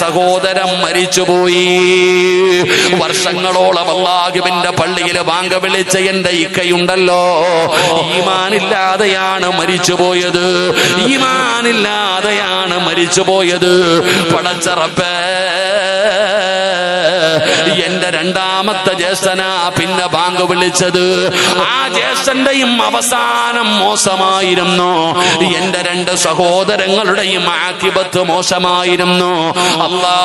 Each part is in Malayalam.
സഹോദരൻ മരിച്ചുപോയി. വർഷങ്ങളോളം അല്ലാഹുവിന്റെ പള്ളിയിൽ ബാങ്ക് വിളിച്ച എന്റെ ഇക്കയുണ്ടല്ലോ, ഈമാനില്ലാതെയാണ് മരിച്ചുപോയത്. ഈമാനില്ലാതെയാണ് മരിച്ചുപോയത്. പടച്ച റബ്ബേ, എന്റെ രണ്ടാമത്തെ ജ്യേഷ്ഠനാ പിന്നെ ബാങ്ക് വിളിച്ചത്. ആ ജ്യേഷ്ഠന്റെയും അവസാനം മോശമായിരുന്നു. എന്റെ രണ്ട് സഹോദരങ്ങളുടെയും ആഖിബത്ത് മോശമായിരുന്നു. അല്ലാ,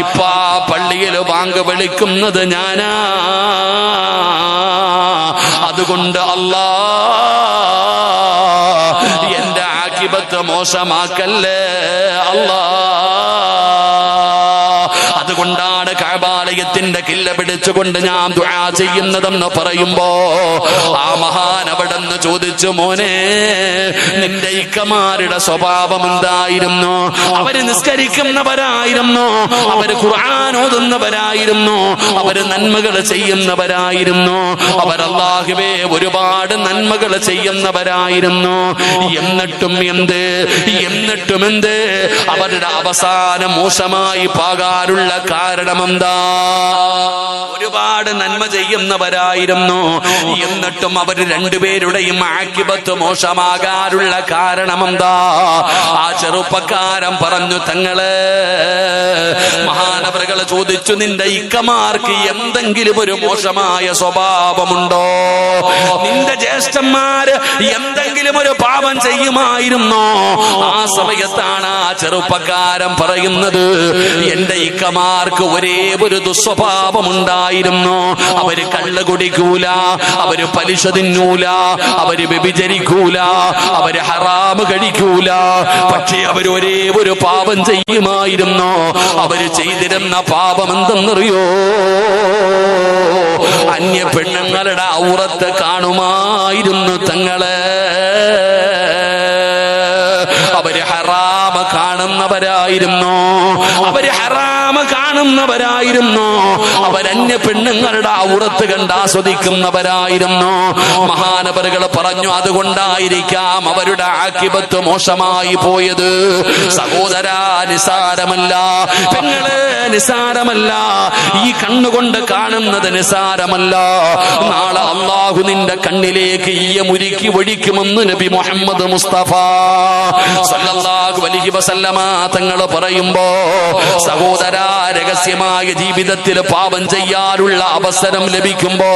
ഇപ്പ പള്ളിയിൽ ബാങ്ക് വിളിക്കുന്നത് ഞാനാ. അതുകൊണ്ട് അല്ലാ, എന്റെ ആഖിബത്ത് മോശമാക്കല്ലേ അല്ലാ. അതുകൊണ്ടാണ് കഅബാലയത്തിന്റെ കില്ല പിടിച്ചുകൊണ്ട് ഞാൻ ദുആ ചെയ്യുന്നതെന്ന് പറയുമ്പോ ആ മഹാൻ അവിടെന്ന് ചോദിച്ചു, മോനെ, നിന്റെ ഇക്കമാരുടെ സ്വഭാവം എന്തായിരുന്നു? അവര് നിസ്കരിക്കുന്നവരായിരുന്നു, അവര് ഖുർആൻ ഓതുന്നവരായിരുന്നു, അവര് നന്മകൾ ചെയ്യുന്നവരായിരുന്നു, അവർ അല്ലാഹുവേ ഒരുപാട് നന്മകൾ ചെയ്യുന്നവരായിരുന്നു. എന്നിട്ടും എന്ത് അവരുടെ അവസാനം മോശമായി പോകാനുള്ള കാരണമെന്താ? ഒരുപാട് നന്മ ചെയ്യുന്നവരായിരുന്നു, എന്നിട്ടും അവർ രണ്ടുപേരുടെയും ആഖിബത്ത് മോശമാകാനുള്ള കാരണമെന്താ? ആ ചെറുപ്പക്കാരൻ പറഞ്ഞു, തങ്ങളെ, മഹാനവറുകൾ ചോദിച്ചു, നിന്റെ ഇക്കമാർക്ക് എന്തെങ്കിലും ഒരു മോശമായ സ്വഭാവമുണ്ടോ? നിന്റെ ജ്യേഷ്ഠന്മാര് എന്തെങ്കിലും ഒരു പാപം ചെയ്യുമായിരുന്നോ? ആ സമയത്താണ് ആ ചെറുപ്പക്കാരൻ പറയുന്നത്, എന്റെ ഇക്കമാർക്ക് ഒരേ ഒരു ദുസ്വഭാവമുണ്ടായിരുന്നു. അവര് കള്ള് കുടിക്കൂല, അവര് പലിശ തിന്നൂല, അവര് വ്യഭിചരിക്കൂല, അവര് ഹറാമ് കഴിക്കൂല. പക്ഷേ അവര് ഒരേ ഒരു പാപം ചെയ്യുമായിരുന്നു. അവര് ചെയ്തിരുന്ന പാപം എന്തെന്നറിയോ? അന്യ പെണ്ണുങ്ങളുടെ ഔറത്ത് കാണുമായിരുന്നു തങ്ങളെ. അവര് ഹറാമ് കാണുന്നവരായിരുന്നു, അവര് ഹറാമ് കാണുന്നവരായിരുന്നു, അവരന്യ പെണ്ണുങ്ങളുടെ ഔറത്ത് കണ്ട് ആസ്വദിക്കുന്നവരായിരുന്നു. മഹാനവറുകൾ പറഞ്ഞു, അതുകൊണ്ടായിരിക്കാം അവരുടെ ആഖിബത്ത് മോശമായി പോയത്. സഹോദരാ, നിസാരമല്ല, പെങ്ങളെ, നിസാരമല്ല. ഈ കണ്ണുകൊണ്ട് കാണുന്നത് നിസാരമല്ല. നാളെ അല്ലാഹു നിന്റെ കണ്ണിലേക്ക് ഈയമുരുക്കി ഒഴിക്കുമെന്ന് നബി മുഹമ്മദ് മുസ്തഫ സല്ലല്ലാഹു അലൈഹി വസല്ലമ തങ്ങൾ പറയുമ്പോ, സഹോദരാ, രഹസ്യമായ ജീവിതത്തിൽ പാപം ചെയ്യാനുള്ള അവസരം ലഭിക്കുമ്പോ